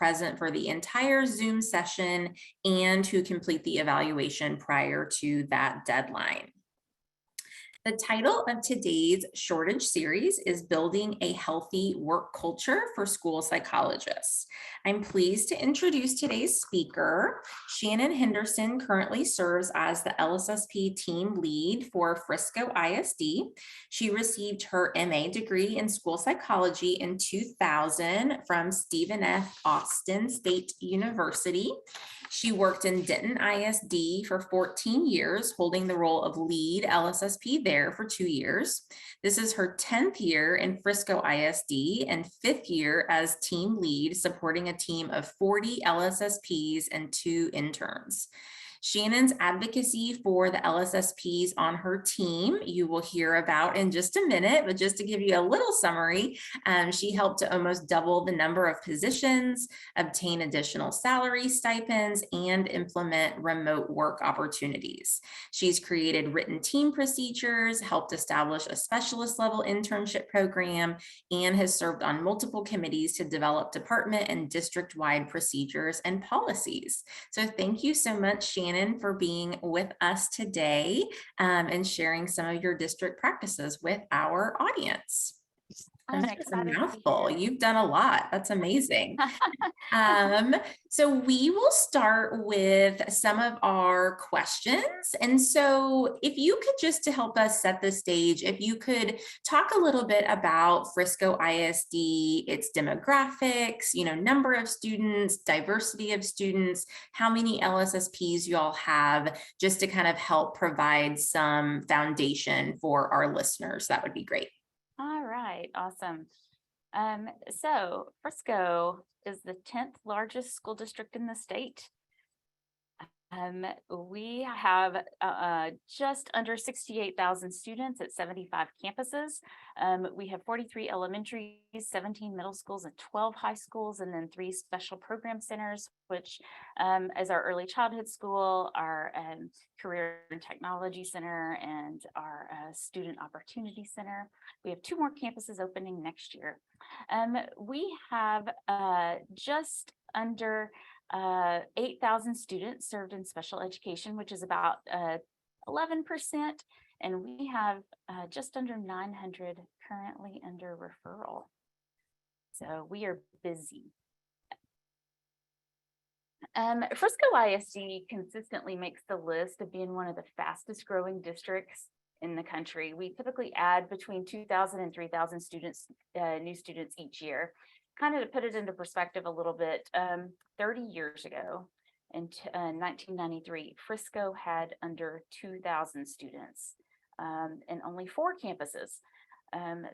present for the entire Zoom session and who complete the evaluation prior to that deadline. The title of today's shortage series is Building a Healthy Work Culture for School Psychologists. I'm pleased to introduce today's speaker. Shannon Henderson currently serves as the LSSP team lead for Frisco ISD. She received her MA degree in school psychology in 2000 from Stephen F. Austin State University. She worked in Denton ISD for 14 years, holding the role of lead LSSP there for 2 years. This is her 10th year in Frisco ISD and 5th year as team lead, supporting a team of 40 LSSPs and 2 interns. Shannon's advocacy for the LSSPs on her team, you will hear about in just a minute, but just to give you a little summary, she helped to almost double the number of positions, obtain additional salary stipends, and implement remote work opportunities. She's created written team procedures, helped establish a specialist level internship program, and has served on multiple committees to develop department and district-wide procedures and policies. So thank you so much, Shannon, for being with us today and sharing some of your district practices with our audience. That's a mouthful. You've done a lot. That's amazing. So we will start with some of our questions. And so if you could, just to help us set the stage, if you could talk a little bit about Frisco ISD, its demographics, number of students, diversity of students, how many LSSPs you all have, just to kind of help provide some foundation for our listeners, that would be great. All right, awesome. So Frisco is the 10th largest school district in the state. We have just under 68,000 students at 75 campuses. We have 43 elementaries, 17 middle schools, and 12 high schools, and then 3 special program centers, which is our early childhood school, our career and technology center, and our student opportunity center. We have 2 more campuses opening next year. We have just under 8,000 students served in special education, which is about 11%, and we have just under 900 currently under referral. So we are busy. Frisco ISD consistently makes the list of being one of the fastest growing districts in the country. We typically add between 2,000 and 3,000 students, new students each year. Kind of to put it into perspective a little bit, 30 years ago in 1993, Frisco had under 2,000 students and only 4 campuses.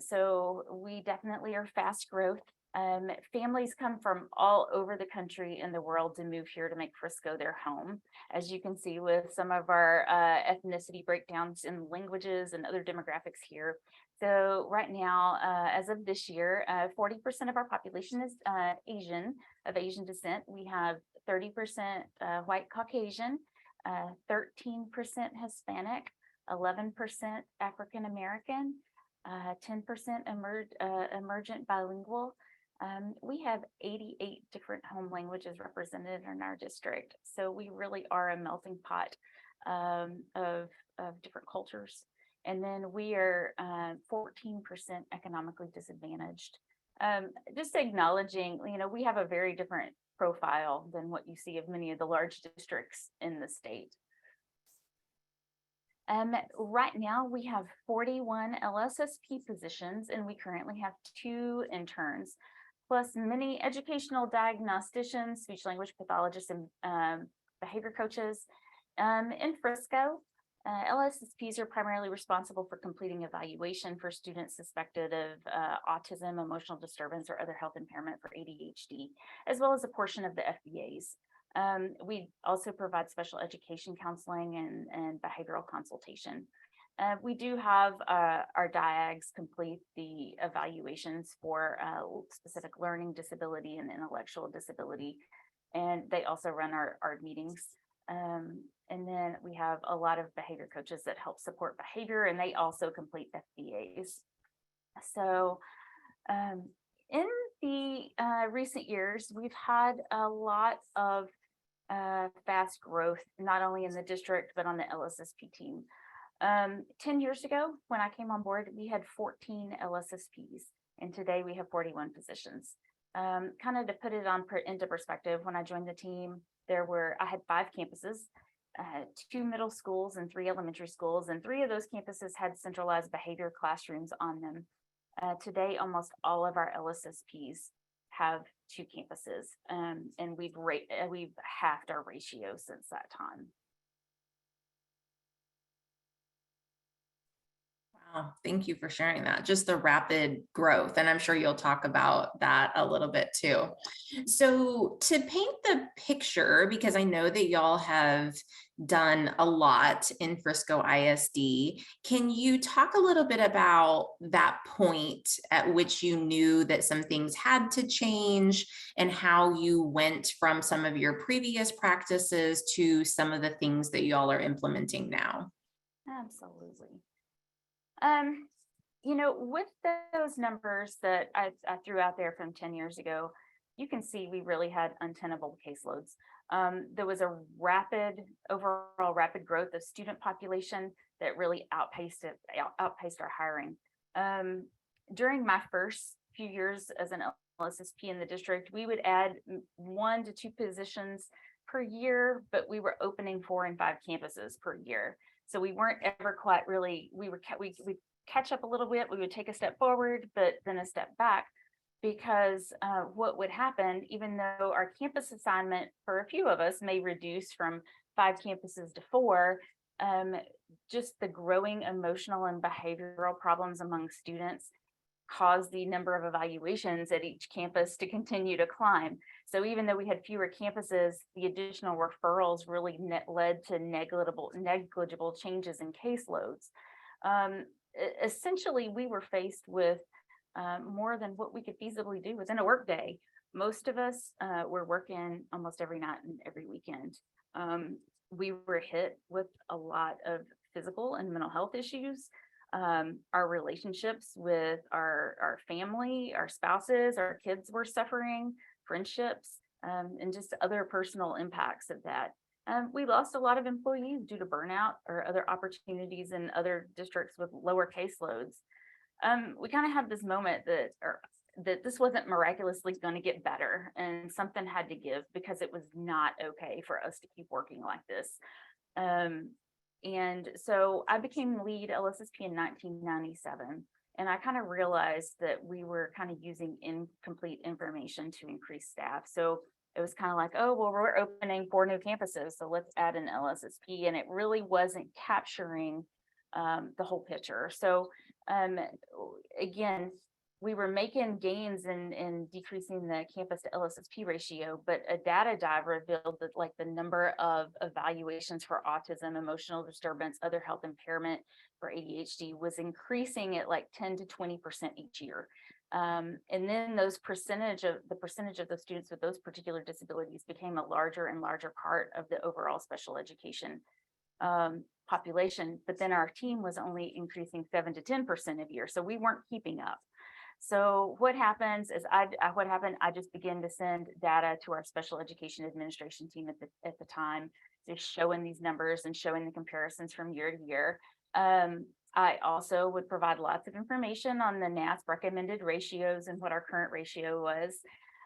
So we definitely are fast growth. Families come from all over the country and the world to move here to make Frisco their home, as you can see with some of our ethnicity breakdowns in languages and other demographics here. So right now, as of this year, 40% of our population is of Asian descent. We have 30% white Caucasian, 13% Hispanic, 11% African American, 10% emergent bilingual. We have 88 different home languages represented in our district. So we really are a melting pot of different cultures. And then we are 14% economically disadvantaged. Just acknowledging, we have a very different profile than what you see of many of the large districts in the state. Right now we have 41 LSSP positions, and we currently have 2 interns, plus many educational diagnosticians, speech language pathologists, and behavior coaches. In Frisco, LSSPs are primarily responsible for completing evaluation for students suspected of autism, emotional disturbance, or other health impairment for ADHD, as well as a portion of the FBAs. We also provide special education counseling and behavioral consultation. We do have our diags complete the evaluations for specific learning disability and intellectual disability, and they also run our meetings. And then we have a lot of behavior coaches that help support behavior, and they also complete FBAs. So in the recent years, we've had a lot of fast growth, not only in the district, but on the LSSP team. 10 years ago, when I came on board, we had 14 LSSPs, and today we have 41 positions. Kind of to put it into perspective, when I joined the team, I had 5 campuses, 2 middle schools and 3 elementary schools, and 3 of those campuses had centralized behavior classrooms on them. Today, almost all of our LSSPs have 2 campuses, and we've halved our ratio since that time. Wow, thank you for sharing that. Just the rapid growth. And I'm sure you'll talk about that a little bit too. So to paint the picture, because I know that y'all have done a lot in Frisco ISD, can you talk a little bit about that point at which you knew that some things had to change and how you went from some of your previous practices to some of the things that y'all are implementing now? Absolutely. With those numbers that I threw out there from 10 years ago, you can see we really had untenable caseloads. There was a overall rapid growth of student population that really outpaced our hiring. During my first few years as an LSSP in the district, we would add 1 to 2 positions per year, but we were opening 4 and 5 campuses per year. So we weren't ever quite really, we'd catch up a little bit, we would take a step forward, but then a step back, because what would happen, even though our campus assignment for a few of us may reduce from 5 campuses to 4, just the growing emotional and behavioral problems among students caused the number of evaluations at each campus to continue to climb. So even though we had fewer campuses, the additional referrals really led to negligible changes in caseloads. Essentially, we were faced with more than what we could feasibly do within a workday. Most of us were working almost every night and every weekend. We were hit with a lot of physical and mental health issues. Our relationships with our family, our spouses, our kids were suffering, friendships, and just other personal impacts of that. We lost a lot of employees due to burnout or other opportunities in other districts with lower caseloads. We kind of had this moment that this wasn't miraculously going to get better, and something had to give, because it was not okay for us to keep working like this. And so I became lead LSSP in 1997, and I kind of realized that we were kind of using incomplete information to increase staff. So it was kind of like, oh, well, we're opening 4 new campuses, so let's add an LSSP. And it really wasn't capturing the whole picture. So again, we were making gains in decreasing the campus to LSSP ratio, but a data dive revealed that the number of evaluations for autism, emotional disturbance, other health impairment, for ADHD was increasing at 10 to 20% each year. And then the percentage of the students with those particular disabilities became a larger and larger part of the overall special education population. But then our team was only increasing 7 to 10% a year, so we weren't keeping up. So what happens is I just began to send data to our special education administration team at the time, just showing these numbers and showing the comparisons from year to year. I also would provide lots of information on the NASP recommended ratios and what our current ratio was.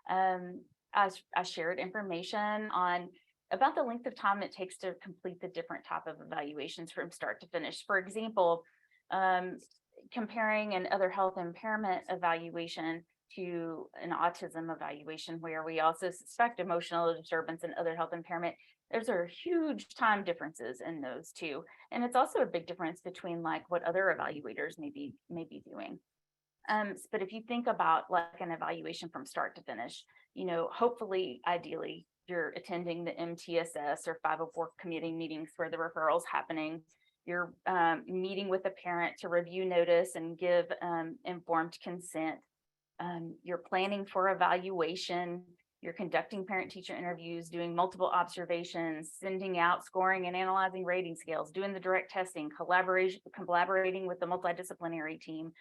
I shared information about the length of time it takes to complete the different type of evaluations from start to finish. For example, comparing an other health impairment evaluation to an autism evaluation, where we also suspect emotional disturbance and other health impairment, there's a huge time differences in those two. And it's also a big difference between what other evaluators may be doing. But if you think about an evaluation from start to finish, hopefully, ideally, you're attending the MTSS or 504 committee meetings where the referral's happening. You're meeting with a parent to review notice and give informed consent. You're planning for evaluation. You're conducting parent-teacher interviews, doing multiple observations, sending out scoring and analyzing rating scales, doing the direct testing, collaborating with the multidisciplinary team.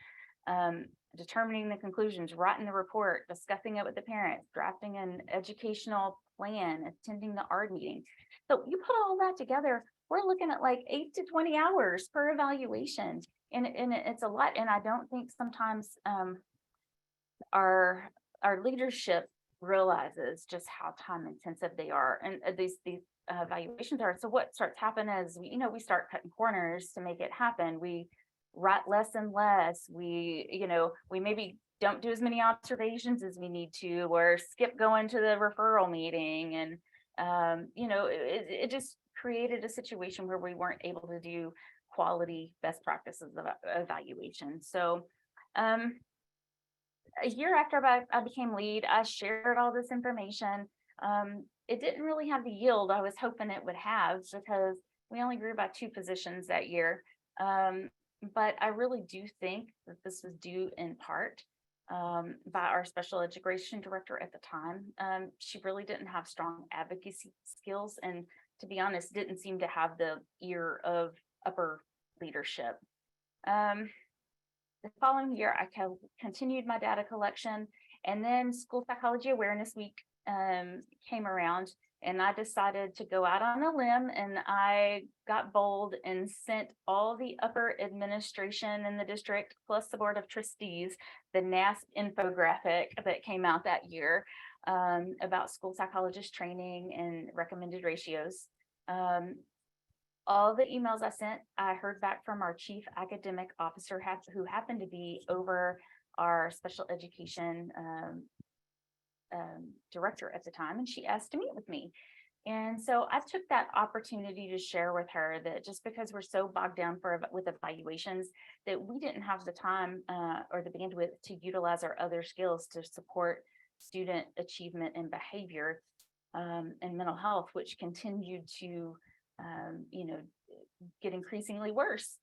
determining the conclusions, writing the report, discussing it with the parents, drafting an educational plan, attending the ARD meeting. So you put all that together, we're looking at like 8 to 20 hours per evaluation. And it's a lot. And I don't think sometimes our leadership realizes just how time intensive they are, and these evaluations are. So what starts happening is we start cutting corners to make it happen. We write less and less. We maybe don't do as many observations as we need to, or skip going to the referral meeting, and it just created a situation where we weren't able to do quality best practices of evaluation. So a year after I became lead, I shared all this information. It didn't really have the yield I was hoping it would have, because we only grew by 2 positions that year. But I really do think that this was due in part by our special education director at the time. She really didn't have strong advocacy skills, and to be honest, didn't seem to have the ear of upper leadership. The following year, I continued my data collection, and then School Psychology Awareness Week came around, and I decided to go out on a limb, and I got bold and sent all the upper administration in the district, plus the Board of Trustees, the NASP infographic that came out that year about school psychologist training and recommended ratios. All the emails I sent, I heard back from our chief academic officer, who happened to be over our special education director at the time, and she asked to meet with me. And so I took that opportunity to share with her that just because we're so bogged down with evaluations, that we didn't have the time or the bandwidth to utilize our other skills to support student achievement and behavior and mental health, which continued to get increasingly worse.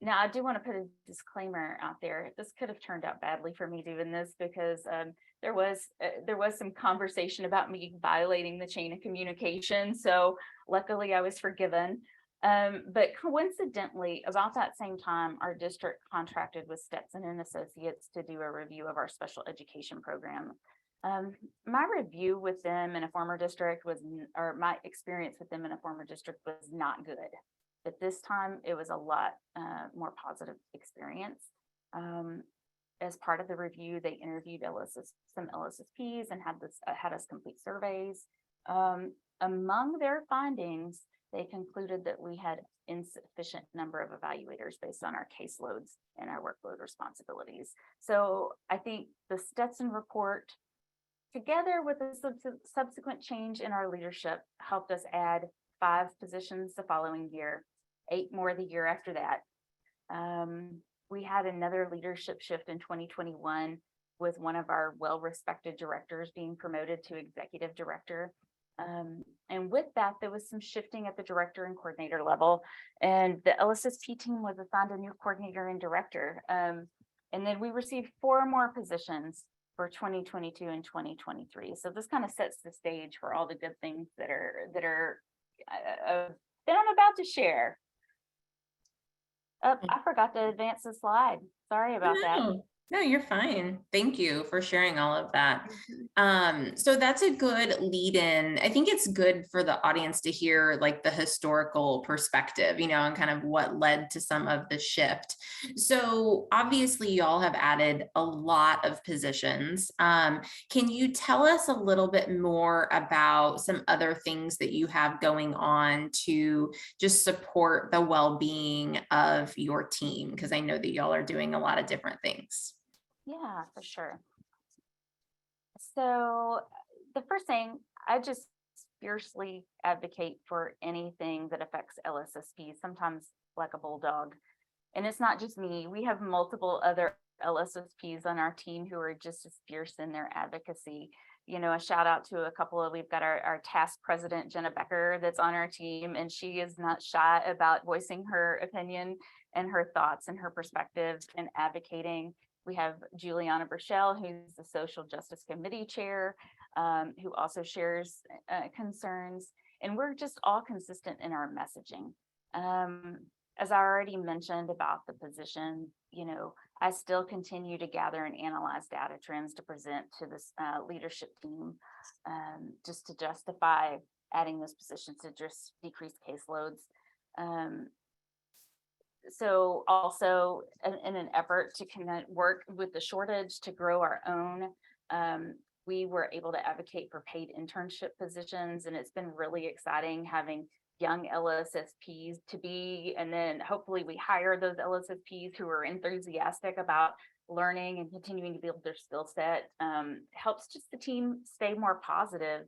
Now, I do want to put a disclaimer out there. This could have turned out badly for me doing this, because there was some conversation about me violating the chain of communication. So luckily I was forgiven. But coincidentally, about that same time, our district contracted with Stetson and Associates to do a review of our special education program. My review with them in a former district or my experience with them in a former district was not good. But this time it was a lot more positive experience. As part of the review, they interviewed some LSSPs and had us complete surveys. Among their findings, they concluded that we had insufficient number of evaluators based on our caseloads and our workload responsibilities. So I think the Stetson report, together with the subsequent change in our leadership, helped us add 5 positions the following year, 8 more the year after that. We had another leadership shift in 2021, with one of our well-respected directors being promoted to executive director. And with that, there was some shifting at the director and coordinator level, and the LSSP team was assigned a new coordinator and director. And then we received 4 more positions for 2022 and 2023. So this kind of sets the stage for all the good things that I'm about to share. I forgot to advance the slide. Sorry about that. No, you're fine. Thank you for sharing all of that. So that's a good lead in. I think it's good for the audience to hear like the historical perspective, and kind of what led to some of the shift. So obviously you all have added a lot of positions. Can you tell us a little bit more about some other things that you have going on to just support the well-being of your team? Because I know that y'all are doing a lot of different things. Yeah, for sure. So the first thing, I just fiercely advocate for anything that affects LSSP, sometimes like a bulldog. And it's not just me. We have multiple other LSSPs on our team who are just as fierce in their advocacy. A shout out to we've got our TASP president, Jenna Becker, that's on our team, and she is not shy about voicing her opinion and her thoughts and her perspectives and advocating. We have Juliana Burchell, who's the Social Justice Committee chair, who also shares concerns. And we're just all consistent in our messaging. As I already mentioned about the position, I still continue to gather and analyze data trends to present to this leadership team, just to justify adding those positions to just decrease caseloads. Um, so also in an effort to connect work with the shortage to grow our own, we were able to advocate for paid internship positions, and it's been really exciting having young LSSPs to be, and then hopefully we hire those LSSPs who are enthusiastic about learning and continuing to build their skill set. Helps just the team stay more positive.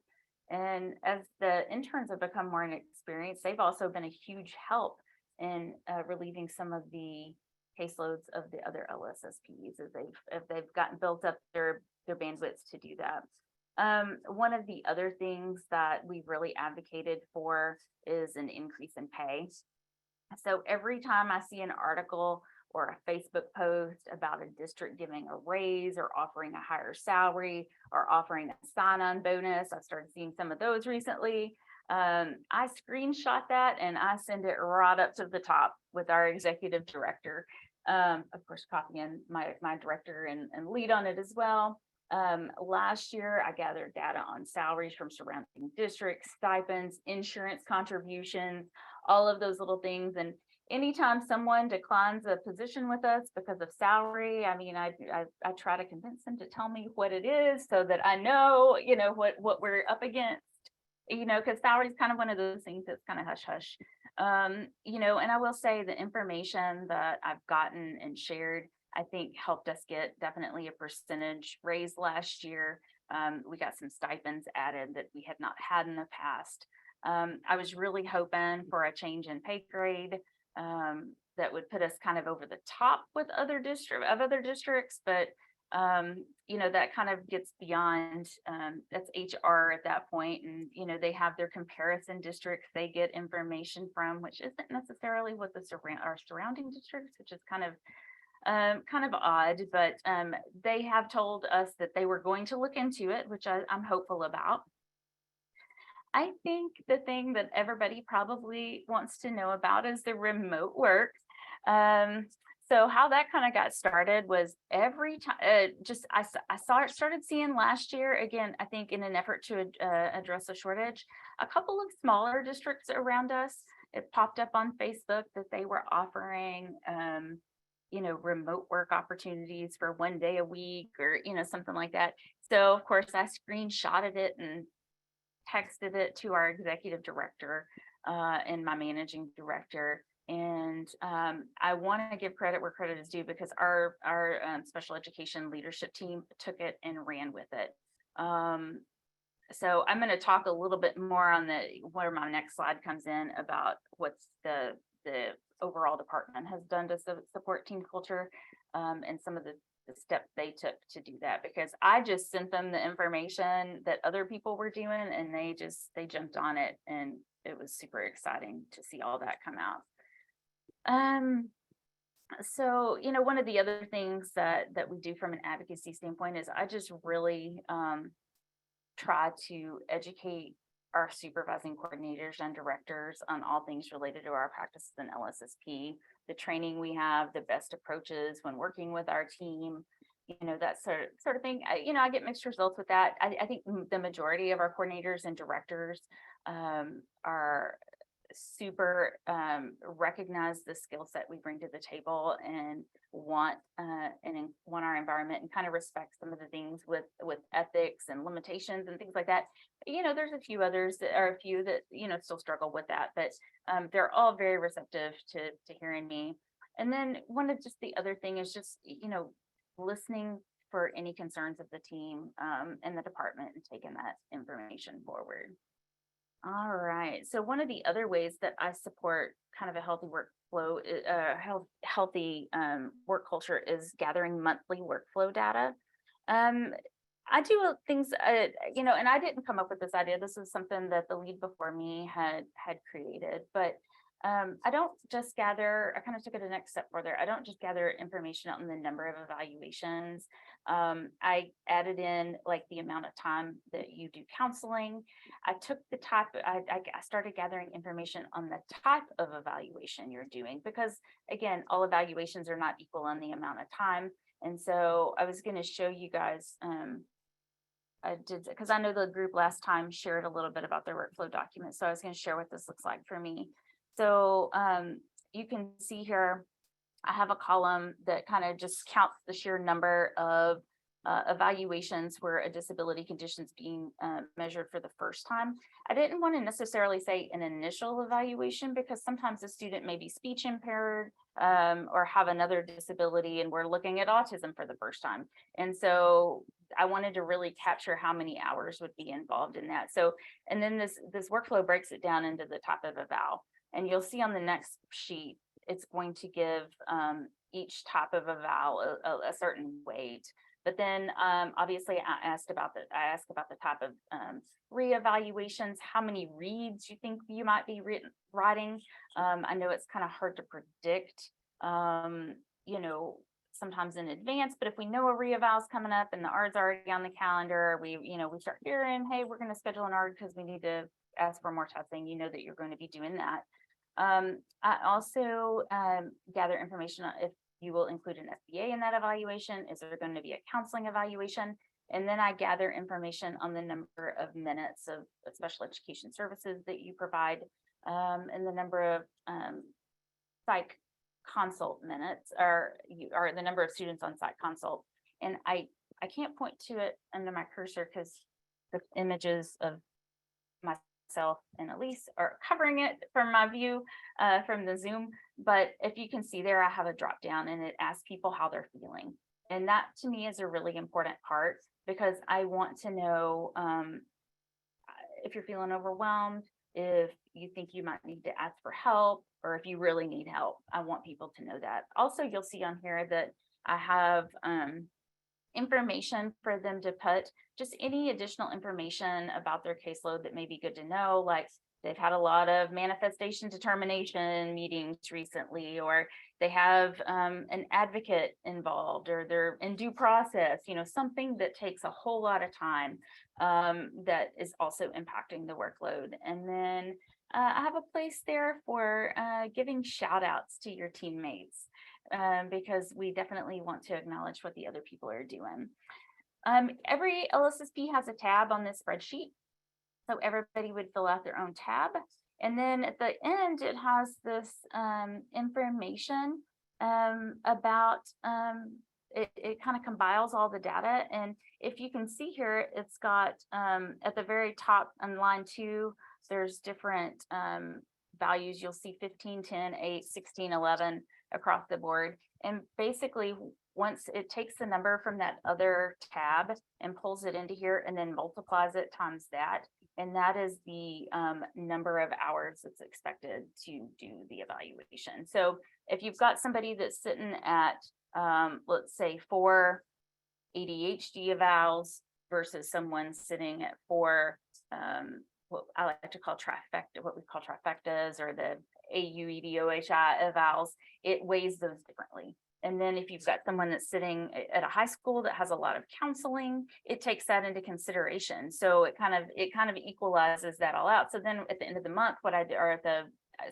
And as the interns have become more experienced, they've also been a huge help in relieving some of the caseloads of the other LSSPs as they've gotten built up their bandwidths to do that. One of the other things that we've really advocated for is an increase in pay. So every time I see an article or a Facebook post about a district giving a raise or offering a higher salary or offering a sign-on bonus, I've started seeing some of those recently. I screenshot that and I send it right up to the top with our executive director. Of course, copy in my director and lead on it as well. Last year, I gathered data on salaries from surrounding districts, stipends, insurance contributions, all of those little things. And anytime someone declines a position with us because of salary, I mean, I try to convince them to tell me what it is so that I know, what we're up against, because salary is kind of one of those things that's kind of hush hush. And I will say the information that I've gotten and shared, I think helped us get definitely a percentage raise last year. We got some stipends added that we had not had in the past. I was really hoping for a change in pay grade that would put us kind of over the top with other districts, but that kind of gets beyond, that's HR at that point. And, they have their comparison districts they get information from, which isn't necessarily what our surrounding districts, which is kind of odd, but they have told us that they were going to look into it, which I'm hopeful about. I think the thing that everybody probably wants to know about is the remote work. So how that kind of got started was every time, started seeing last year, again, I think in an effort to address a shortage, a couple of smaller districts around us, it popped up on Facebook that they were offering, remote work opportunities for 1 day a week or, something like that. So of course I screenshotted it and texted it to our executive director and my managing director. And I want to give credit where credit is due because our special education leadership team took it and ran with it. So I'm going to talk a little bit more on where my next slide comes in about what's the overall department has done to support team culture and some of the steps they took to do that, because I just sent them the information that other people were doing and they jumped on it, and it was super exciting to see all that come out. So, one of the other things that we do from an advocacy standpoint is I just really try to educate our supervising coordinators and directors on all things related to our practices in LSSP, the training we have, the best approaches when working with our team, that sort of thing. I get mixed results with that. I think the majority of our coordinators and directors are super recognize the skill set we bring to the table and want our environment and kind of respect some of the things with ethics and limitations and things like that. There's a few others that still struggle with that, but they're all very receptive to hearing me. And then one of just the other thing is just listening for any concerns of the team and the department and taking that information forward. All right. So one of the other ways that I support kind of a healthy workflow, healthy work culture is gathering monthly workflow data. I do things, and I didn't come up with this idea. This is something that the lead before me had created, but I don't just gather, I kind of took it a next step further. I don't just gather information on the number of evaluations. I added in like the amount of time that you do counseling. I took the type, I started gathering information on the type of evaluation you're doing, because again, all evaluations are not equal on the amount of time. And so I was going to show you guys, I did, because I know the group last time shared a little bit about their workflow document. So I was going to share what this looks like for me. So you can see here, I have a column that kind of just counts the sheer number of evaluations where a disability condition is being measured for the first time. I didn't want to necessarily say an initial evaluation, because sometimes a student may be speech impaired or have another disability, and we're looking at autism for the first time. And so I wanted to really capture how many hours would be involved in that. So, and then this workflow breaks it down into the type of eval. And you'll see on the next sheet, it's going to give each type of eval a certain weight. But then obviously I asked about the type of reevaluations, how many reads you think you might be writing. I know it's kind of hard to predict, you know, sometimes in advance, but if we know a reeval is coming up and the ARD's already on the calendar, we start hearing, hey, we're going to schedule an ARD because we need to ask for more testing, you know that you're going to be doing that. I also gather information on if you will include an SBA in that evaluation. Is there going to be a counseling evaluation? And then I gather information on the number of minutes of special education services that you provide, and the number of psych consult minutes, or the number of students on psych consult. And I can't point to it under my cursor because the images of myself and Elise are covering it from my view from the Zoom. But if you can see there, I have a drop down and it asks people how they're feeling. And that to me is a really important part, because I want to know if you're feeling overwhelmed, if you think you might need to ask for help, or if you really need help. I want people to know that. Also, you'll see on here that I have information for them to put, just any additional information about their caseload that may be good to know, like they've had a lot of manifestation determination meetings recently, or they have an advocate involved, or they're in due process, something that takes a whole lot of time that is also impacting the workload. And then I have a place there for giving shout outs to your teammates, because we definitely want to acknowledge what the other people are doing. Every LSSP has a tab on this spreadsheet, so everybody would fill out their own tab. And then at the end, it has this information about, it kind of compiles all the data. And if you can see here, it's got at the very top on line 2, there's different values. You'll see 15, 10, 8, 16, 11 across the board. And basically, once it takes the number from that other tab and pulls it into here and then multiplies it times that, and that is the number of hours that's expected to do the evaluation. So if you've got somebody that's sitting at, let's say 4 ADHD evals versus someone sitting at 4, what I like to call trifecta, what we call trifectas, or the AUEDOHI evals, it weighs those differently. And then if you've got someone that's sitting at a high school that has a lot of counseling, it takes that into consideration. So it kind of equalizes that all out. So then at the end of the month, what I do, or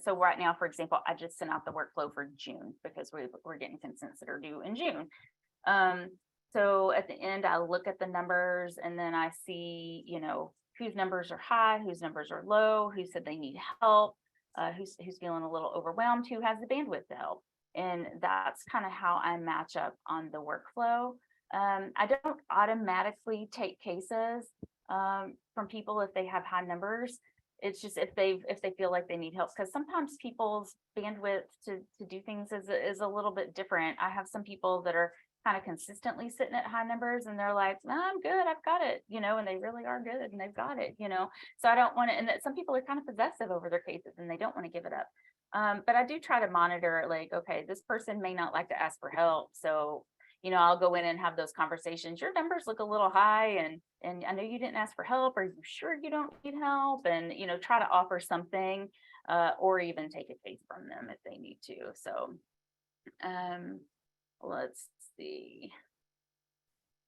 so right now, for example, I just sent out the workflow for June because we're getting consents that are due in June. So at the end, I look at the numbers and then I see, whose numbers are high, whose numbers are low, who said they need help, who's feeling a little overwhelmed, who has the bandwidth to help. And that's kind of how I match up on the workflow. I don't automatically take cases from people if they have high numbers. It's just if they feel like they need help, because sometimes people's bandwidth to do things is a little bit different. I have some people that are kind of consistently sitting at high numbers and they're like, no, I'm good, I've got it, and they really are good and they've got it, so I don't want to, and that some people are kind of possessive over their cases and they don't want to give it up. But I do try to monitor, like, okay, this person may not like to ask for help. So, I'll go in and have those conversations. Your numbers look a little high, and I know you didn't ask for help. Are you sure you don't need help? And, try to offer something, or even take a case from them if they need to. So, let's see.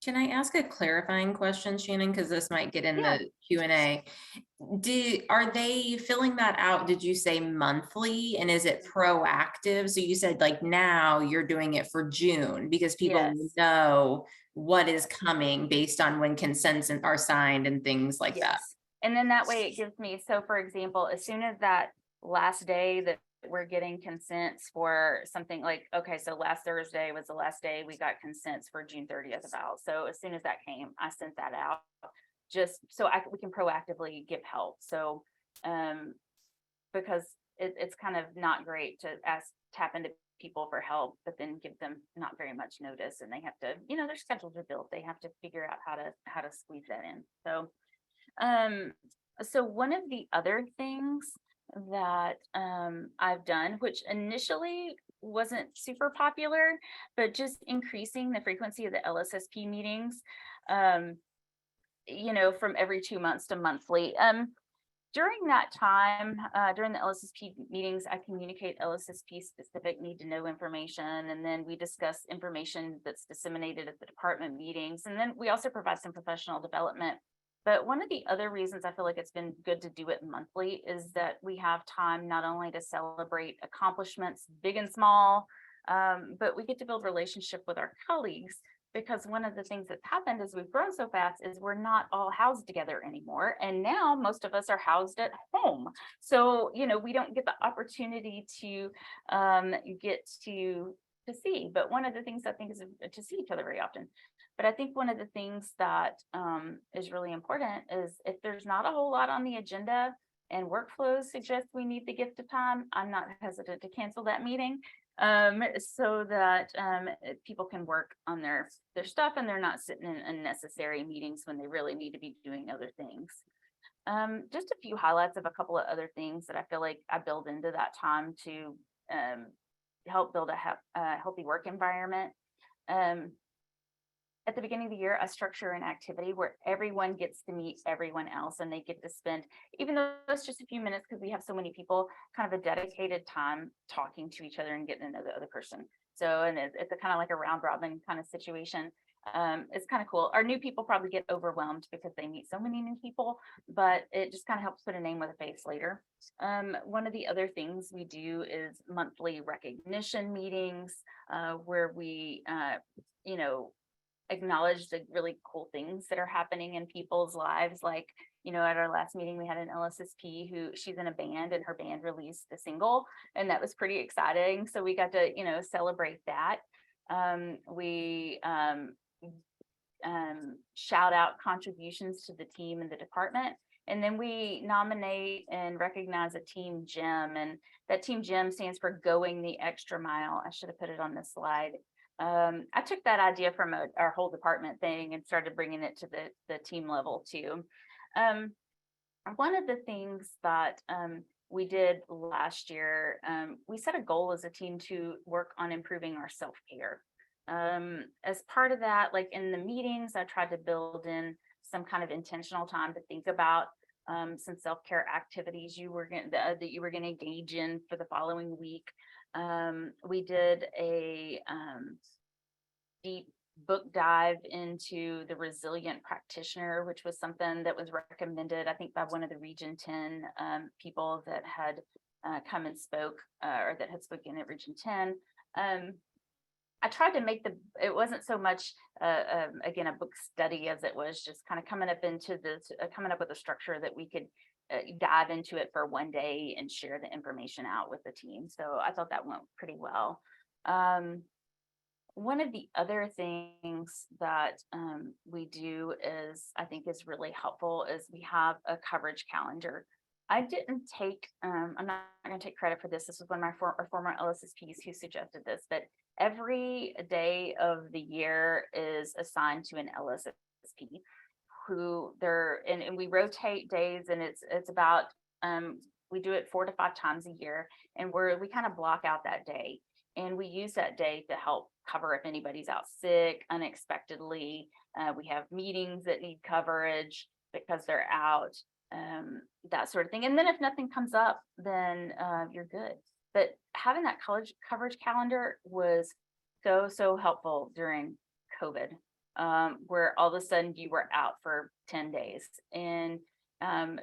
Can I ask a clarifying question, Shannon? Because this might get in Yeah. the Q&A. Are they filling that out? Did you say monthly? And is it proactive? So you said like now you're doing it for June because people Yes. know what is coming based on when consents are signed and things like that. Yes. And then that way it gives me, so for example, as soon as that last day that we're getting consents for something like, okay, so last Thursday was the last day we got consents for June 30th about. So as soon as that came, I sent that out just so we can proactively give help. So, because it's kind of not great to tap into people for help, but then give them not very much notice, and they have to, their schedules are built. They have to figure out how to squeeze that in. So one of the other things that I've done, which initially wasn't super popular, but just increasing the frequency of the LSSP meetings, from every 2 months to monthly. During that time, during the LSSP meetings, I communicate LSSP specific need to know information, and then we discuss information that's disseminated at the department meetings. And then we also provide some professional development. But one of the other reasons I feel like it's been good to do it monthly is that we have time not only to celebrate accomplishments, big and small, but we get to build relationship with our colleagues. Because one of the things that's happened as we've grown so fast is we're not all housed together anymore. And now most of us are housed at home. So, we don't get the opportunity to get to see. But one of the things I think is to see each other very often. But I think one of the things that is really important is if there's not a whole lot on the agenda and workflows suggest we need the gift of time, I'm not hesitant to cancel that meeting, so that people can work on their stuff and they're not sitting in unnecessary meetings when they really need to be doing other things. Just a few highlights of a couple of other things that I feel like I build into that time to help build a healthy work environment. At the beginning of the year, I structure an activity where everyone gets to meet everyone else, and they get to spend, even though it's just a few minutes, because we have so many people, kind of a dedicated time talking to each other and getting to know the other person. So, and it's a kind of like a round robin kind of situation. It's kind of cool. Our new people probably get overwhelmed because they meet so many new people, but it just kind of helps put a name with a face later. One of the other things we do is monthly recognition meetings, where we, acknowledge the really cool things that are happening in people's lives. Like, at our last meeting, we had an LSSP who she's in a band, and her band released a single, and that was pretty exciting. So we got to, celebrate that. We shout out contributions to the team and the department. And then we nominate and recognize a team gem. And that team gem stands for going the extra mile. I should have put it on this slide. I took that idea from our whole department thing and started bringing it to the team level too. One of the things that we did last year, we set a goal as a team to work on improving our self-care. As part of that, like in the meetings, I tried to build in some kind of intentional time to think about some self-care activities that you were going to engage in for the following week. We did a deep book dive into the Resilient Practitioner, which was something that was recommended, I think, by one of the Region 10 people that had come and spoke, or that had spoken at Region 10. I tried to make it wasn't so much, again, a book study as it was just kind of coming up with a structure that we could dive into it for one day and share the information out with the team. So I thought that went pretty well. One of the other things that we do I think is really helpful is we have a coverage calendar. I didn't take, I'm not going to take credit for this. This was one of my former LSSPs who suggested this, but every day of the year is assigned to an LSSP and we rotate days, and it's about, we do it 4 to 5 times a year, and we kind of block out that day. And we use that day to help cover if anybody's out sick unexpectedly. We have meetings that need coverage because they're out, that sort of thing. And then if nothing comes up, then you're good. But having that college coverage calendar was so helpful during COVID, where all of a sudden you were out for 10 days. And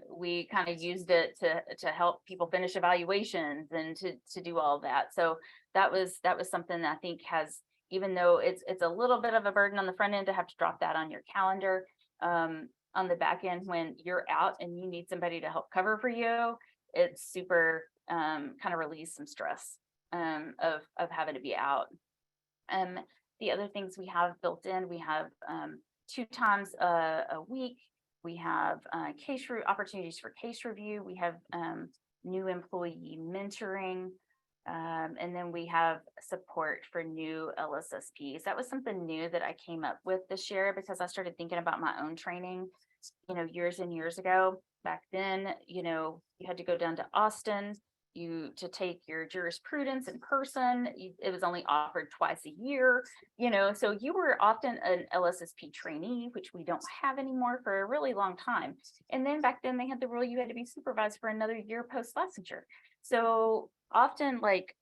we kind of used it to help people finish evaluations and to do all of that. So that was something that I think has, even though it's a little bit of a burden on the front end to have to drop that on your calendar, on the back end, when you're out and you need somebody to help cover for you, it's super kind of release some stress of having to be out. The other things we have built in, we have 2 times a week. We have opportunities for case review. We have new employee mentoring. And then we have support for new LSSPs. That was something new that I came up with this year because I started thinking about my own training, years and years ago. Back then, you had to go down to Austin to take your jurisprudence in person. It was only offered twice a year, so you were often an LSSP trainee, which we don't have anymore for a really long time. And then back then they had the rule you had to be supervised for another year post licensure. So often, like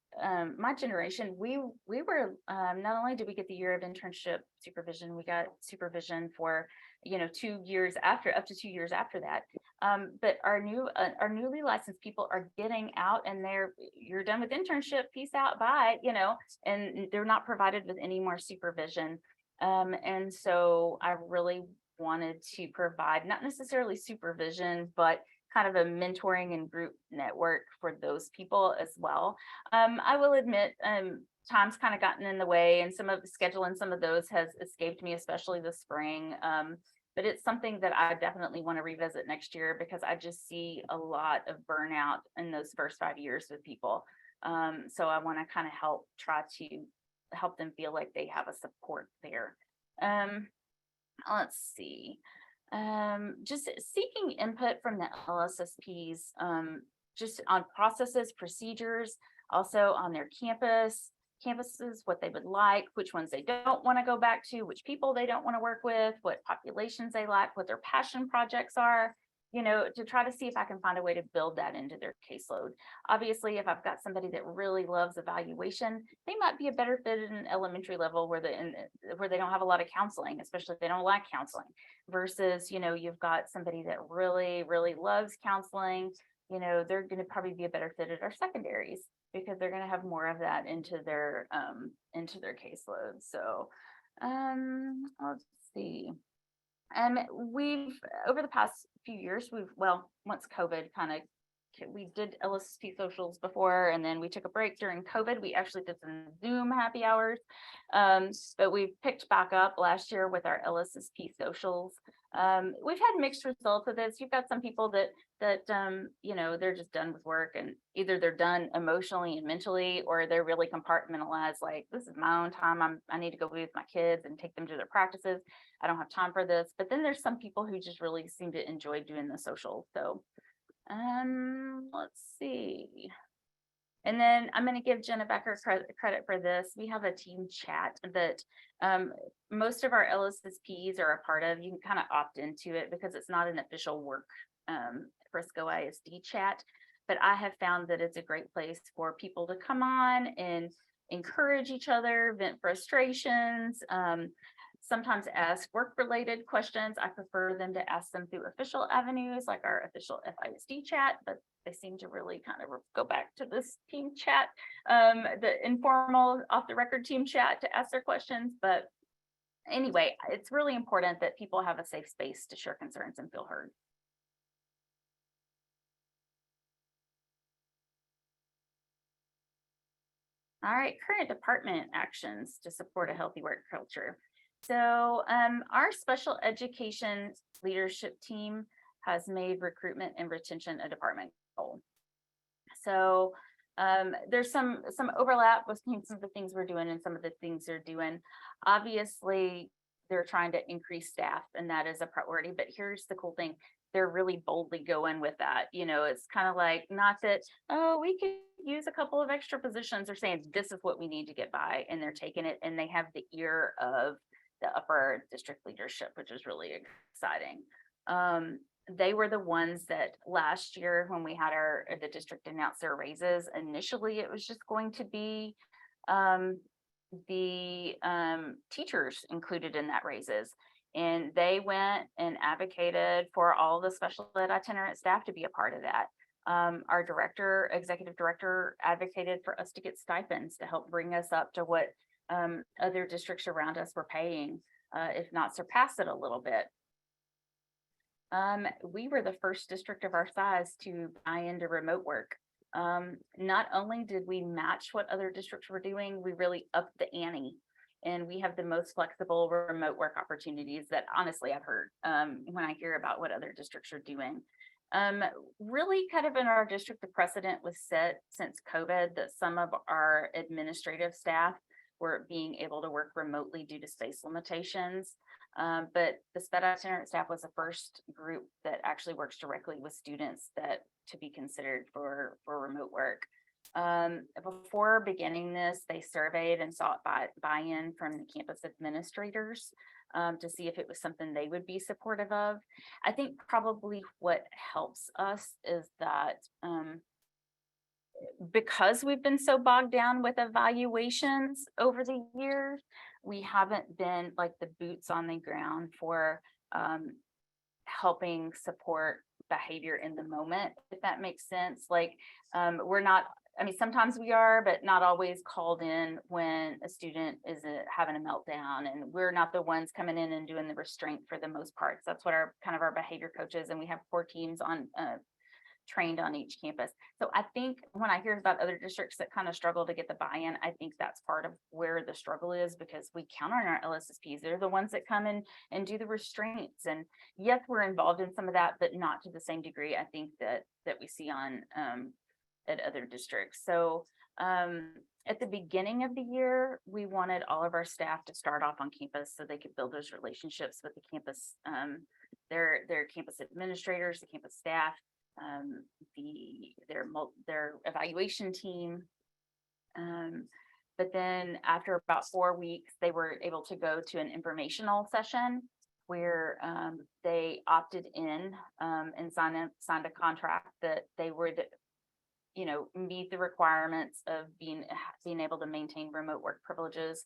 my generation, we were not only did we get the year of internship supervision, we got supervision for 2 years after, up to 2 years after that. But our newly licensed people are getting out and you're done with internship, peace out, bye, and they're not provided with any more supervision. And so I really wanted to provide not necessarily supervision, but kind of a mentoring and group network for those people as well. I will admit, time's kind of gotten in the way, and some of the scheduling, some of those has escaped me, especially this spring. But it's something that I definitely want to revisit next year because I just see a lot of burnout in those first 5 years with people. So I want to kind of try to help them feel like they have a support there. Let's see. Just seeking input from the LSSPs, just on processes, procedures, also on their campuses, what they would like, which ones they don't want to go back to, which people they don't want to work with, what populations they like, what their passion projects are, to try to see if I can find a way to build that into their caseload. Obviously, if I've got somebody that really loves evaluation, they might be a better fit at an elementary level where they don't have a lot of counseling, especially if they don't like counseling, versus, you've got somebody that really, really loves counseling. They're going to probably be a better fit at our secondaries because they're going to have more of that into their caseload. So let's see. We've, over the past few years, once COVID we did LSP socials before, and then we took a break during COVID. We actually did some Zoom happy hours, but we picked back up last year with our LSSP socials. We've had mixed results with this. You've got some people that they're just done with work, and either they're done emotionally and mentally, or they're really compartmentalized, like, this is my own time. I need to go be with my kids and take them to their practices. I don't have time for this. But then there's some people who just really seem to enjoy doing the social. So let's see. And then I'm going to give Jenna Becker credit for this. We have a team chat that most of our LSSPs are a part of. You can kind of opt into it because it's not an official work Frisco ISD chat. But I have found that it's a great place for people to come on and encourage each other, vent frustrations, sometimes ask work-related questions. I prefer them to ask them through official avenues like our official FISD chat, but they seem to really kind of go back to this team chat, the informal off-the-record team chat to ask their questions. But anyway, it's really important that people have a safe space to share concerns and feel heard. All right, current department actions to support a healthy work culture. So our special education leadership team has made recruitment and retention a department goal. So there's some overlap between some of the things we're doing and some of the things they're doing. Obviously, they're trying to increase staff, and that is a priority. But here's the cool thing. they're really boldly going with that. It's kind of like, not that, oh, we could use a couple of extra positions. They're saying this is what we need to get by, and they're taking it, and they have the ear of the upper district leadership, which is really exciting. They were the ones that last year, when we had the district announce their raises, initially it was just going to be the teachers included in that raises. And they went and advocated for all the special ed itinerant staff to be a part of that. Our executive director, advocated for us to get stipends to help bring us up to what other districts around us were paying, if not surpass it a little bit. We were the first district of our size to buy into remote work. Not only did we match what other districts were doing, we really upped the ante. And we have the most flexible remote work opportunities that honestly I've heard when I hear about what other districts are doing. Really kind of in our district, the precedent was set since COVID that some of our administrative staff were being able to work remotely due to space limitations. But the SPED itinerant staff was the first group that actually works directly with students that to be considered for remote work. Before beginning this, they surveyed and sought buy-in from the campus administrators to see if it was something they would be supportive of. I think probably what helps us is that because we've been so bogged down with evaluations over the years, we haven't been like the boots on the ground for helping support behavior in the moment, if that makes sense. Like we're not, I mean, sometimes we are, but not always called in when a student is having a meltdown, and we're not the ones coming in and doing the restraint for the most part. So that's what our behavior coaches, and we have 4 teams on trained on each campus. So I think when I hear about other districts that kind of struggle to get the buy-in, I think that's part of where the struggle is, because we count on our LSSPs. They're the ones that come in and do the restraints. And yes, we're involved in some of that, but not to the same degree, I think, that we see on at other districts. So at the beginning of the year, we wanted all of our staff to start off on campus so they could build those relationships with the campus, their campus administrators, the campus staff, their evaluation team. But then after about 4 weeks, they were able to go to an informational session where they opted in and signed a contract that they would, meet the requirements of being able to maintain remote work privileges.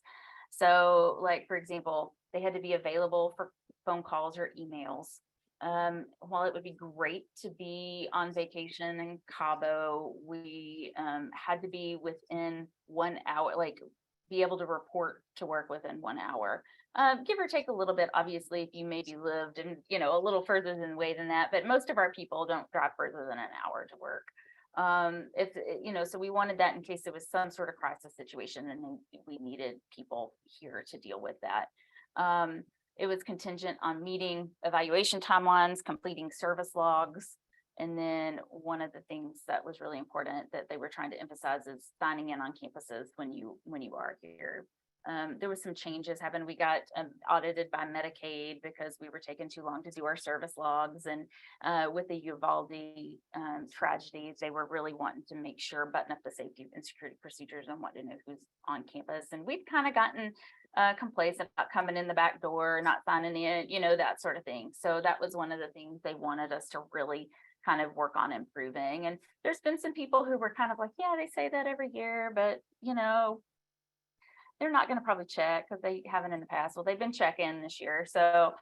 So, like, for example, they had to be available for phone calls or emails. While it would be great to be on vacation in Cabo, we had to be within 1 hour, like be able to report to work within 1 hour. Give or take a little bit, obviously, if you maybe lived in, a little further than that, but most of our people don't drive further than an hour to work. So we wanted that in case there was some sort of crisis situation and then we needed people here to deal with that. It was contingent on meeting evaluation timelines, completing service logs. And then one of the things that was really important that they were trying to emphasize is signing in on campuses when you are here. There was some changes happened. We got audited by Medicaid because we were taking too long to do our service logs. And with the Uvalde tragedies, they were really wanting to make sure, button up the safety and security procedures and want to know who's on campus. And we've kind of gotten complacent about coming in the back door, not signing in, that sort of thing. So that was one of the things they wanted us to really kind of work on improving. And there's been some people who were kind of like, yeah, they say that every year, but they're not going to probably check because they haven't in the past. Well, they've been checking this year. So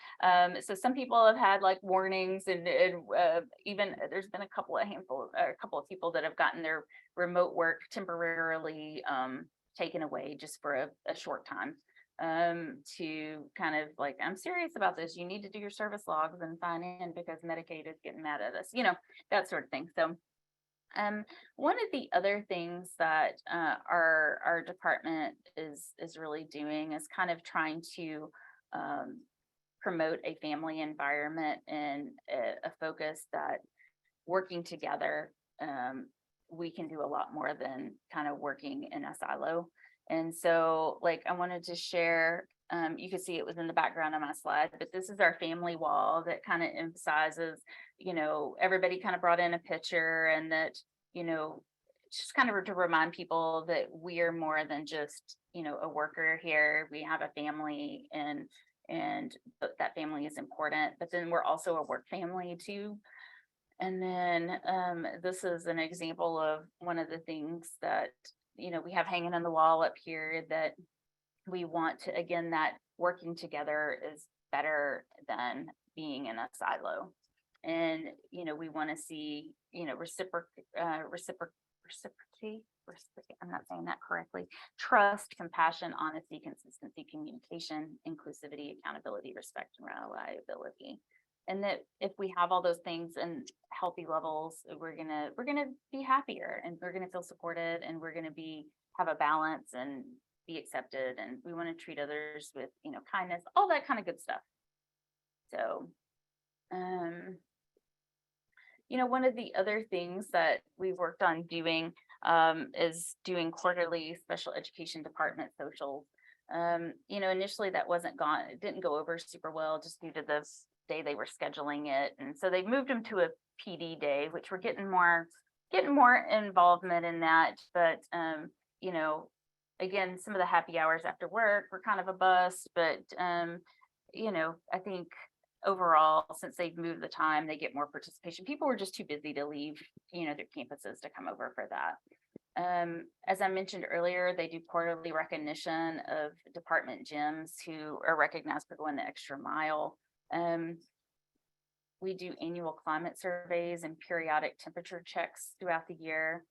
some people have had like warnings, and even there's been a couple of people that have gotten their remote work temporarily taken away just for a short time to kind of like, I'm serious about this. You need to do your service logs and sign in because Medicaid is getting mad at us, that sort of thing. So one of the other things that our department is really doing is kind of trying to promote a family environment and a focus that working together, we can do a lot more than kind of working in a silo. And so, like, I wanted to share you can see it was in the background of my slide, but this is our family wall that kind of emphasizes, everybody kind of brought in a picture, and that, just kind of to remind people that we are more than just, a worker here. We have a family, and that family is important, but then we're also a work family too. And then this is an example of one of the things that, we have hanging on the wall up here, that we want to, again, that working together is better than being in a silo. And, we want to see, I'm not saying that correctly. Trust, compassion, honesty, consistency, communication, inclusivity, accountability, respect, and reliability. And that if we have all those things in healthy levels, we're gonna be happier, and we're gonna feel supported, and we're gonna have a balance and be accepted, and we want to treat others with, kindness, all that kind of good stuff. So, one of the other things that we've worked on doing is doing quarterly special education department socials. Initially that it didn't go over super well, just due to the day they were scheduling it. And so they moved them to a PD day, which we're getting more involvement in that. But, again, some of the happy hours after work were kind of a bust, but, I think overall, since they've moved the time, they get more participation. People were just too busy to leave, their campuses to come over for that. As I mentioned earlier, they do quarterly recognition of department gyms who are recognized for going the extra mile. We do annual climate surveys and periodic temperature checks throughout the year.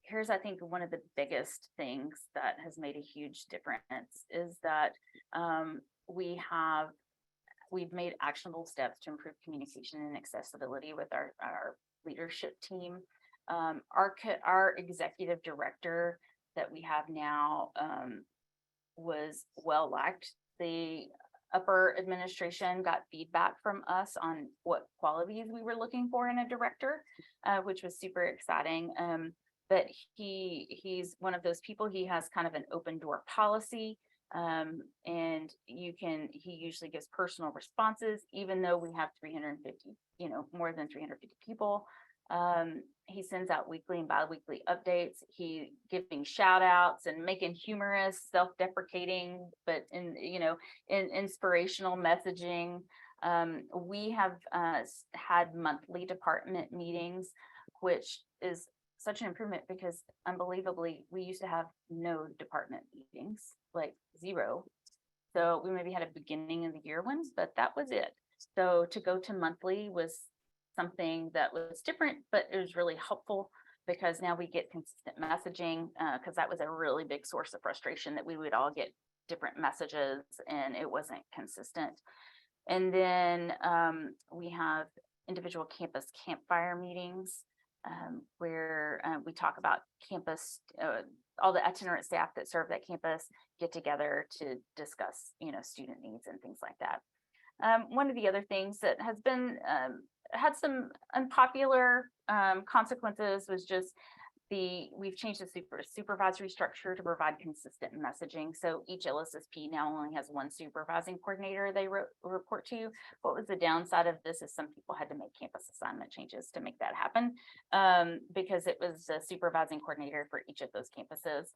Here's, I think, one of the biggest things that has made a huge difference is that we've made actionable steps to improve communication and accessibility with our leadership team. Our executive director that we have now was well liked. The upper administration got feedback from us on what qualities we were looking for in a director, which was super exciting. But he's one of those people. He has kind of an open door policy. And he usually gives personal responses, even though we have 350, more than 350 people. He sends out weekly and bi-weekly updates. He giving shout outs and making humorous, self-deprecating, but in inspirational messaging. We have had monthly department meetings, which is such an improvement, because unbelievably, we used to have no department meetings, like zero. So we maybe had a beginning of the year ones, but that was it. So to go to monthly was something that was different, but it was really helpful, because now we get consistent messaging, because that was a really big source of frustration, that we would all get different messages and it wasn't consistent. And then we have individual campus campfire meetings, where we talk about campus, all the itinerant staff that serve that campus get together to discuss, student needs and things like that. One of the other things that has been had some unpopular consequences was just we've changed the supervisory structure to provide consistent messaging. So each LSSP now only has one supervising coordinator they report to. What was the downside of this is some people had to make campus assignment changes to make that happen, because it was a supervising coordinator for each of those campuses.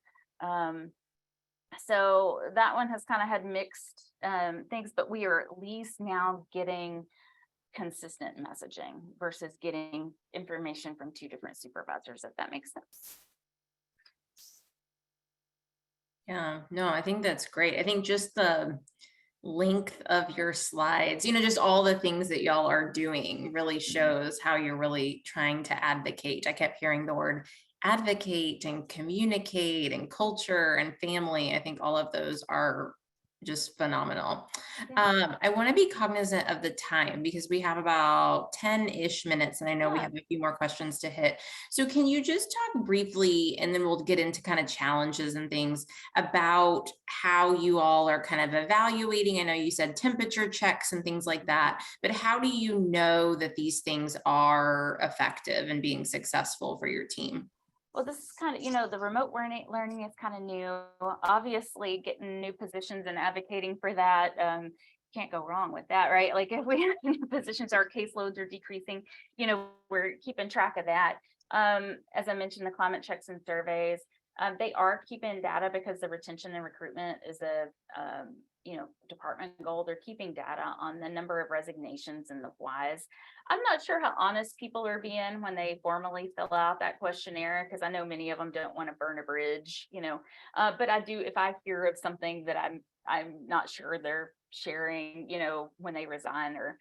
So that one has kind of had mixed things, but we are at least now getting consistent messaging versus getting information from two different supervisors, if that makes sense. Yeah, no, I think that's great. I think just the length of your slides, just all the things that y'all are doing really shows how you're really trying to advocate. I kept hearing the word advocate and communicate and culture and family. I think all of those are just phenomenal. I want to be cognizant of the time, because we have about 10-ish minutes, and I know we have a few more questions to hit. So can you just talk briefly, and then we'll get into kind of challenges and things about how you all are kind of evaluating? I know you said temperature checks and things like that, but how do you know that these things are effective and being successful for your team? Well, this is kind of, the remote learning is kind of new. Obviously, getting new positions and advocating for that, can't go wrong with that, right? Like if we have new positions, our caseloads are decreasing, we're keeping track of that. As I mentioned, the climate checks and surveys, they are keeping data because the retention and recruitment is a department goal. They're keeping data on the number of resignations and the whys. I'm not sure how honest people are being when they formally fill out that questionnaire, because I know many of them don't want to burn a bridge, but I do, if I hear of something that I'm not sure they're sharing, when they resign or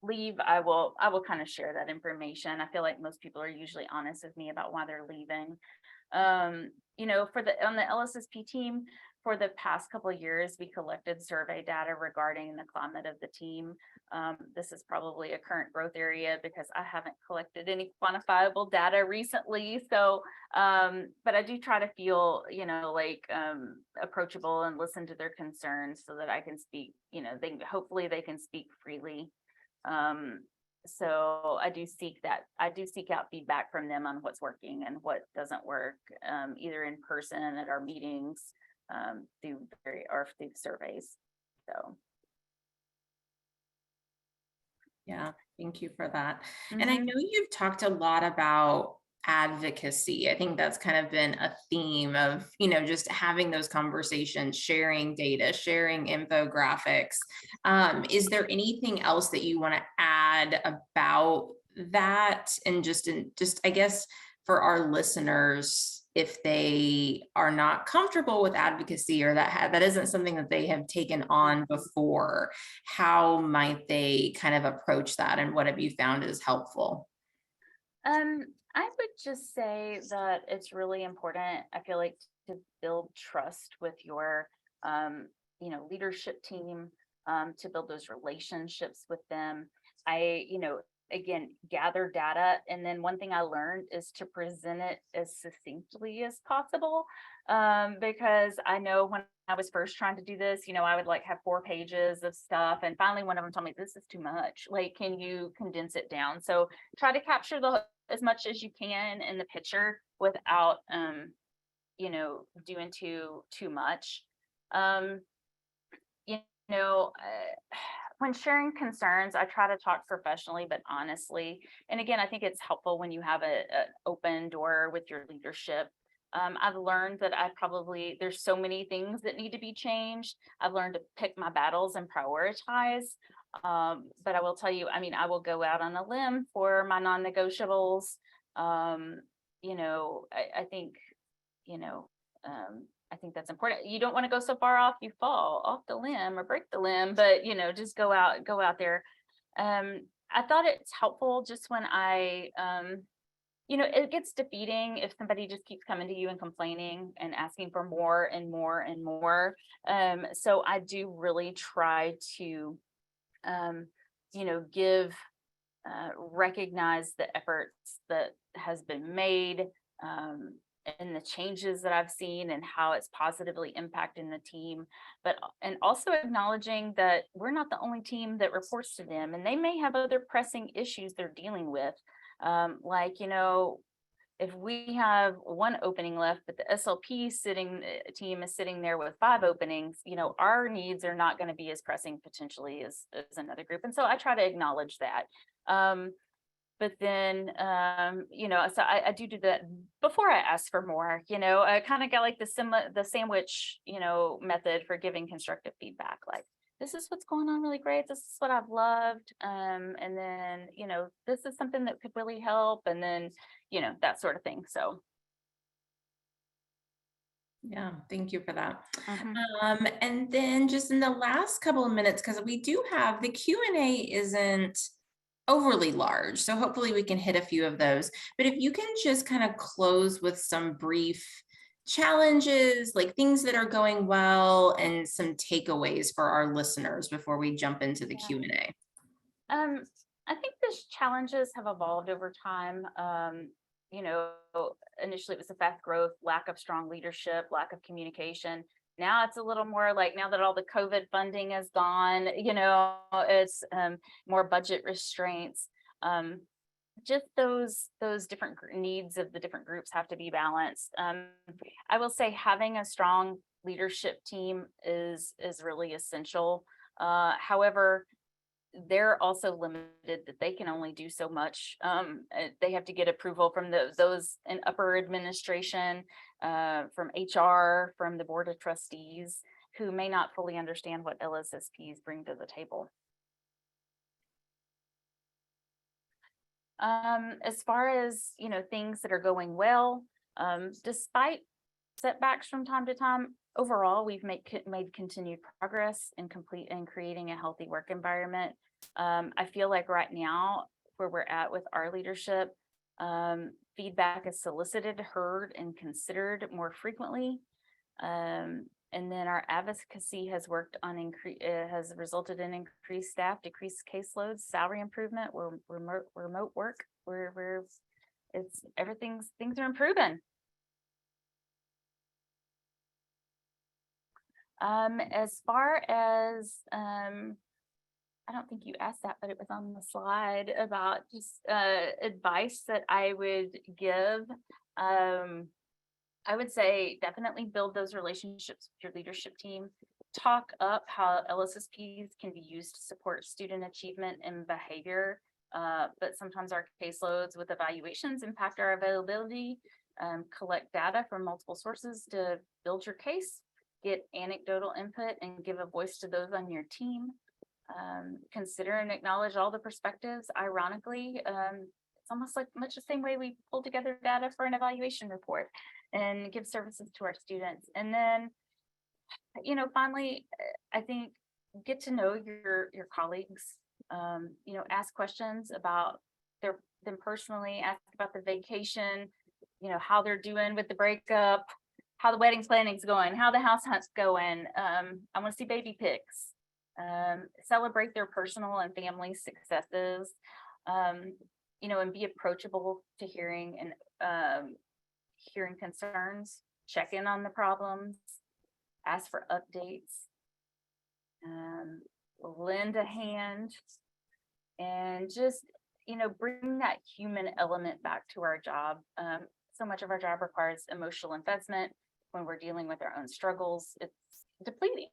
leave, I will kind of share that information. I feel like most people are usually honest with me about why they're leaving. On the LSSP team, for the past couple of years, we collected survey data regarding the climate of the team. This is probably a current growth area because I haven't collected any quantifiable data recently. So, but I do try to feel, approachable and listen to their concerns so that I can speak, hopefully they can speak freely. So I do seek out feedback from them on what's working and what doesn't work, either in person at our meetings, through surveys. So Yeah, thank you for that. And I know you've talked a lot about advocacy. I think that's kind of been a theme of, just having those conversations, sharing data, sharing infographics. Is there anything else that you want to add about that? And just I guess for our listeners, if they are not comfortable with advocacy, or that isn't something that they have taken on before, how might they kind of approach that, and what have you found is helpful? I would just say that it's really important, I feel like, to build trust with your, leadership team, to build those relationships with them. Again, gather data. And then one thing I learned is to present it as succinctly as possible. Because I know when I was first trying to do this, I would have 4 pages of stuff. And finally, one of them told me, this is too much. Like, can you condense it down? So try to capture as much as you can in the picture without, doing too much. Um, you know, when sharing concerns, I try to talk professionally, but honestly. And again, I think it's helpful when you have an open door with your leadership. I've learned that there's so many things that need to be changed. I've learned to pick my battles and prioritize. But I will tell you, I will go out on a limb for my non-negotiables. I think, you know, I think that's important. You don't want to go so far off you fall off the limb or break the limb, but just go out there. I thought it's helpful just when it gets defeating if somebody just keeps coming to you and complaining and asking for more and more and more. So I do really try to recognize the efforts that has been made, and the changes that I've seen and how it's positively impacting the team, and also acknowledging that we're not the only team that reports to them, and they may have other pressing issues they're dealing with. If we have 1 opening left, but the SLP team is sitting there with 5 openings, our needs are not going to be as pressing potentially as another group. And so I try to acknowledge that. But then, so I do that before I ask for more. I kind of got like the sandwich, method for giving constructive feedback. Like, this is what's going on really great. This is what I've loved. And then, this is something that could really help. And then, that sort of thing. So. Yeah, thank you for that. And then just in the last couple of minutes, because we do have the Q&A isn't overly large, so hopefully we can hit a few of those. But if you can just kind of close with some brief challenges, like things that are going well, and some takeaways for our listeners before we jump into the Q&A. I think these challenges have evolved over time. Initially it was the fast growth, lack of strong leadership, lack of communication. Now it's a little more like, now that all the COVID funding is gone, it's more budget restraints. just those different needs of the different groups have to be balanced. I will say having a strong leadership team is really essential. However, they're also limited that they can only do so much. They have to get approval from those in upper administration, from HR, from the board of trustees, who may not fully understand what LSSPs bring to the table. As far as, things that are going well, despite setbacks from time to time, overall, we've made continued progress in creating a healthy work environment. I feel like right now, where we're at with our leadership, feedback is solicited, heard, and considered more frequently. And then our advocacy has has resulted in increased staff, decreased caseloads, salary improvement, remote work, where things are improving. As far as, I don't think you asked that, but it was on the slide about just advice that I would give. I would say definitely build those relationships with your leadership team. Talk up how LSSPs can be used to support student achievement and behavior. But sometimes our caseloads with evaluations impact our availability. Collect data from multiple sources to build your case. Get anecdotal input and give a voice to those on your team. Consider and acknowledge all the perspectives. Ironically, it's almost like much the same way we pull together data for an evaluation report and give services to our students. And then, finally, I think get to know your colleagues, ask questions about them personally, ask about the vacation, how they're doing with the breakup, how the wedding planning's going, how the house hunt's going. I want to see baby pics. Celebrate their personal and family successes, and be approachable to hearing concerns, check in on the problems, ask for updates, lend a hand, and just, bring that human element back to our job. So much of our job requires emotional investment. When we're dealing with our own struggles, it's depleting,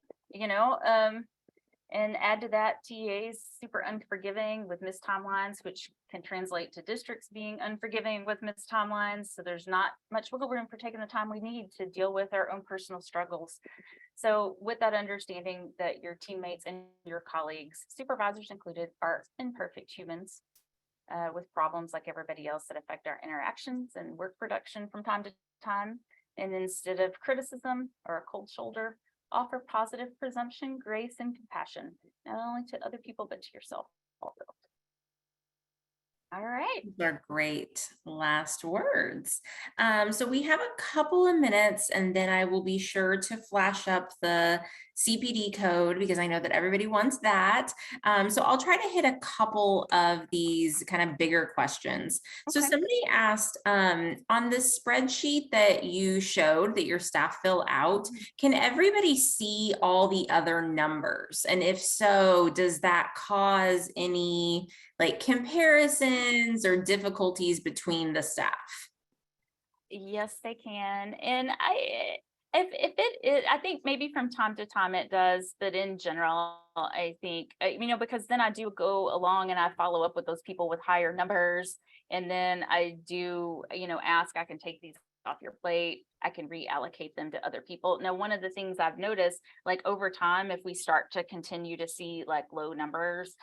and add to that, TAs super unforgiving with missed timelines, which can translate to districts being unforgiving with missed timelines. So there's not much wiggle room for taking the time we need to deal with our own personal struggles. So with that understanding that your teammates and your colleagues, supervisors included, are imperfect humans with problems like everybody else that affect our interactions and work production from time to time. And instead of criticism or a cold shoulder, offer positive presumption, grace, and compassion, not only to other people, but to yourself also. All right. They're great last words. So we have a couple of minutes and then I will be sure to flash up the CPD code because I know that everybody wants that. So I'll try to hit a couple of these kind of bigger questions. Okay. So somebody asked on the spreadsheet that you showed that your staff fill out, can everybody see all the other numbers? And if so, does that cause any comparisons or difficulties between the staff? Yes, they can. And I think maybe from time to time it does, but in general, I think, because then I do go along and I follow up with those people with higher numbers. And then I do, ask, I can take these off your plate. I can reallocate them to other people. Now, one of the things I've noticed, over time, if we start to continue to see low numbers,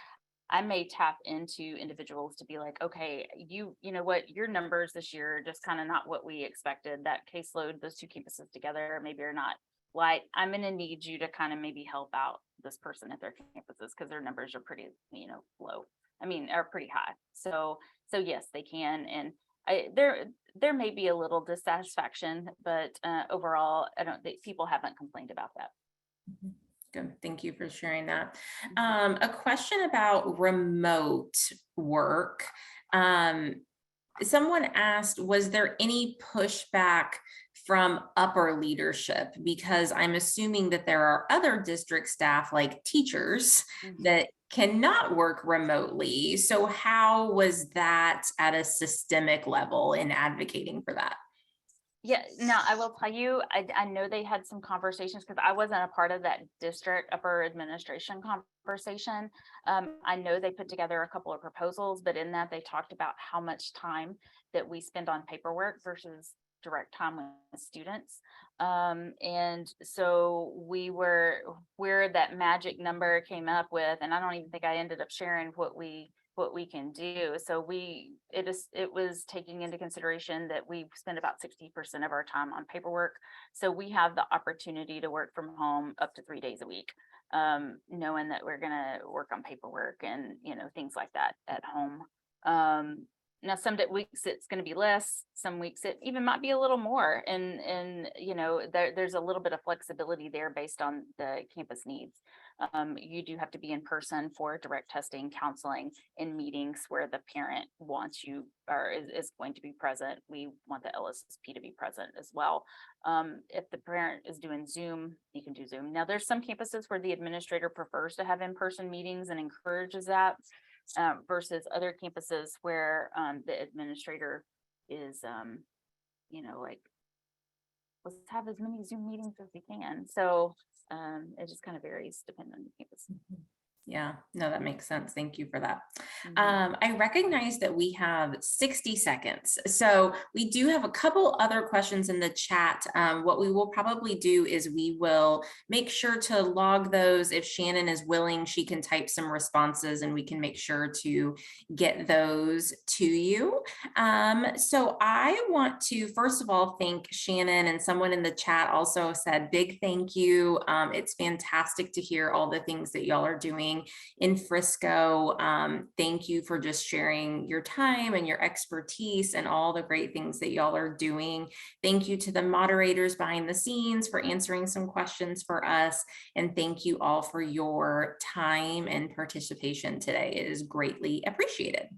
I may tap into individuals to be like, okay, you know what, your numbers this year are just kind of not what we expected. That caseload, those two campuses together, maybe are not light. I'm going to need you to kind of maybe help out this person at their campuses because their numbers are pretty, low. Are pretty high. So yes, they can. And there may be a little dissatisfaction, but overall, I don't think people haven't complained about that. Mm-hmm. Good. Thank you for sharing that. A question about remote work. Someone asked, was there any pushback from upper leadership? Because I'm assuming that there are other district staff like teachers that cannot work remotely. So how was that at a systemic level in advocating for that? Yeah, now I will tell you, I know they had some conversations because I wasn't a part of that district upper administration conversation. I know they put together a couple of proposals, but in that they talked about how much time that we spend on paperwork versus direct time with students. And so where that magic number came up with, and I don't even think I ended up sharing what we can do. So it was taking into consideration that we spend about 60% of our time on paperwork. So we have the opportunity to work from home up to 3 days a week, knowing that we're gonna work on paperwork and things like that at home. Now weeks it's going to be less, some weeks it even might be a little more, and there's a little bit of flexibility there based on the campus needs. You do have to be in person for direct testing, counseling, in meetings where the parent wants you or is going to be present. We want the LSP to be present as well. If the parent is doing Zoom, you can do Zoom. Now there's some campuses where the administrator prefers to have in-person meetings and encourages that, versus other campuses where the administrator is, like, let's have as many Zoom meetings as we can. So it just kind of varies depending on the campus. Yeah, no, that makes sense. Thank you for that. Mhm. I recognize that we have 60 seconds. So we do have a couple other questions in the chat. What we will probably do is we will make sure to log those. If Shannon is willing, she can type some responses and we can make sure to get those to you. So I want to, first of all, thank Shannon, and someone in the chat also said big thank you. It's fantastic to hear all the things that y'all are doing in Frisco. Thank you for just sharing your time and your expertise and all the great things that y'all are doing. Thank you to the moderators behind the scenes for answering some questions for us. And thank you all for your time and participation today. It is greatly appreciated.